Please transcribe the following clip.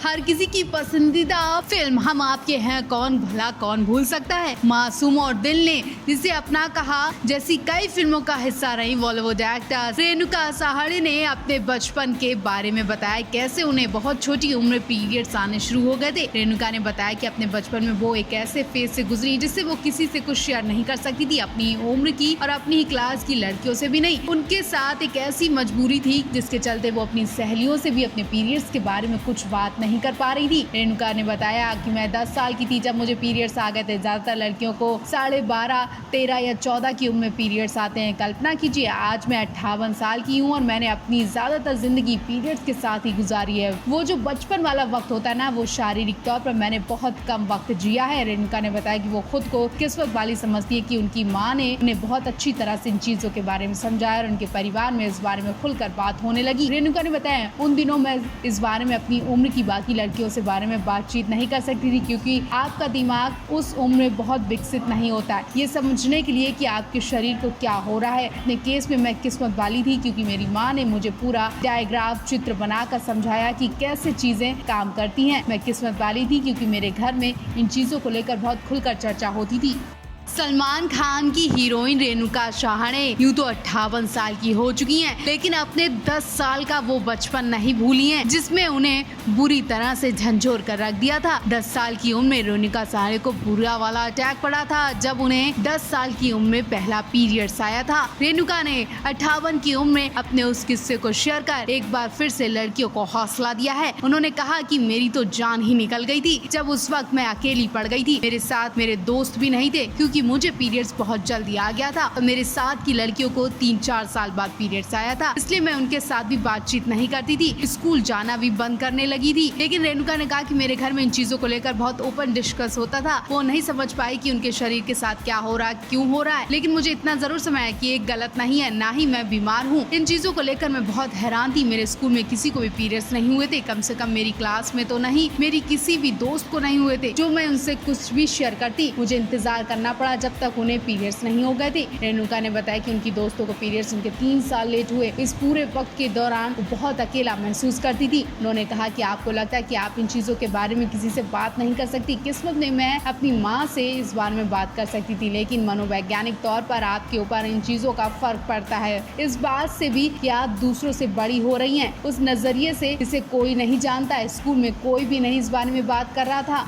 हर किसी की पसंदीदा फिल्म हम आपके हैं कौन भला कौन भूल सकता है। मासूम और दिल ने जिसे अपना कहा जैसी कई फिल्मों का हिस्सा रही बॉलीवुड एक्टर रेणुका सहारे ने अपने बचपन के बारे में बताया कैसे उन्हें बहुत छोटी उम्र में पीरियड्स आने शुरू हो गए थे। रेणुका ने बताया कि अपने बचपन में वो एक ऐसे फेज से गुजरी जिससे वो किसी से कुछ शेयर नहीं कर सकती थी, अपनी उम्र की और अपनी ही क्लास की लड़कियों से भी नहीं। उनके साथ एक ऐसी मजबूरी थी जिसके चलते वो अपनी सहेलियों से भी अपने पीरियड्स के बारे में कुछ बात नहीं कर पा रही थी। रेणुका ने बताया कि मैं 10 साल की थी जब मुझे पीरियड्स आ गए थे। ज्यादातर लड़कियों को 12.5, 13 या 14 की उम्र में पीरियड्स आते हैं। कल्पना कीजिए आज मैं 58 साल की हूँ और मैंने अपनी ज्यादातर जिंदगी पीरियड्स के साथ ही गुजारी है। वो जो बचपन वाला वक्त होता है ना, वो शारीरिक तौर पर मैंने बहुत कम वक्त जिया है। रेणुका ने बताया कि वो खुद को किस्मत वाली समझती है कि उनकी माँ ने उन्हें बहुत अच्छी तरह से इन चीजों के बारे में समझाया और उनके परिवार में इस बारे में खुलकर बात होने लगी। रेणुका ने बताया उन दिनों मैं इस बारे में अपनी उम्र की बाकी लड़कियों से बारे में बातचीत नहीं कर सकती थी क्योंकि आपका दिमाग उस उम्र में बहुत विकसित नहीं होता है ये समझने के लिए कि आपके शरीर को क्या हो रहा है। अपने केस में मैं किस्मत वाली थी क्योंकि मेरी माँ ने मुझे पूरा डायग्राफ चित्र बनाकर समझाया कि कैसे चीजें काम करती हैं। मैं किस्मत वाली थी क्योंकि मेरे घर में इन चीजों को लेकर बहुत खुलकर चर्चा होती थी। सलमान खान की हीरोइन रेणुका सहारे यूं तो 58 साल की हो चुकी हैं, लेकिन अपने 10 साल का वो बचपन नहीं भूली हैं जिसमें उन्हें बुरी तरह से झंझोर कर रख दिया था। 10 साल की उम्र में रेणुका सहारे को बुरा वाला अटैक पड़ा था जब उन्हें 10 साल की उम्र में पहला पीरियड्स आया था। रेणुका ने 58 की उम्र में अपने उस किस्से को शेयर कर एक बार फिर से लड़कियों को हौसला दिया है। उन्होंने कहा कि मेरी तो जान ही निकल गई थी जब उस वक्त मैं अकेली पड़ गई थी। मेरे साथ मेरे दोस्त भी नहीं थे क्योंकि मुझे पीरियड्स बहुत जल्दी आ गया था और मेरे साथ की लड़कियों को 3-4 साल बाद पीरियड्स आया था, इसलिए मैं उनके साथ भी बातचीत नहीं करती थी, स्कूल जाना भी बंद करने लगी थी। लेकिन रेणुका ने कहा कि मेरे घर में इन चीजों को लेकर बहुत ओपन डिस्कस होता था। वो नहीं समझ पाई कि उनके शरीर के साथ क्या हो रहा है, क्यों हो रहा है, लेकिन मुझे इतना जरूर समझ आया कि एक गलत नहीं है, ना ही मैं बीमार हूँ। इन चीजों को लेकर मैं बहुत हैरान थी। मेरे स्कूल में किसी को भी पीरियड्स नहीं हुए थे, कम से कम मेरी क्लास में तो नहीं, मेरी किसी भी दोस्त को नहीं हुए थे जो मैं उनसे कुछ भी शेयर करती। मुझे इंतजार करना पड़ा जब तक उन्हें पीरियड्स नहीं हो गए थे। रेणुका ने बताया कि उनकी दोस्तों को पीरियड्स उनके 3 साल लेट हुए। इस पूरे वक्त के दौरान वो बहुत अकेला महसूस करती थी। उन्होंने कहा कि आपको लगता है कि आप इन चीजों के बारे में किसी से बात नहीं कर सकती। किस्मत में मैं अपनी माँ से इस बारे में बात कर सकती थी, लेकिन मनोवैज्ञानिक तौर पर आपके ऊपर इन चीजों का फर्क पड़ता है। इस बात से भी कि आप दूसरों से बड़ी हो रही हैं, उस नजरिए से जिसे कोई नहीं जानता। स्कूल में कोई भी नहीं इस बारे में बात कर रहा था।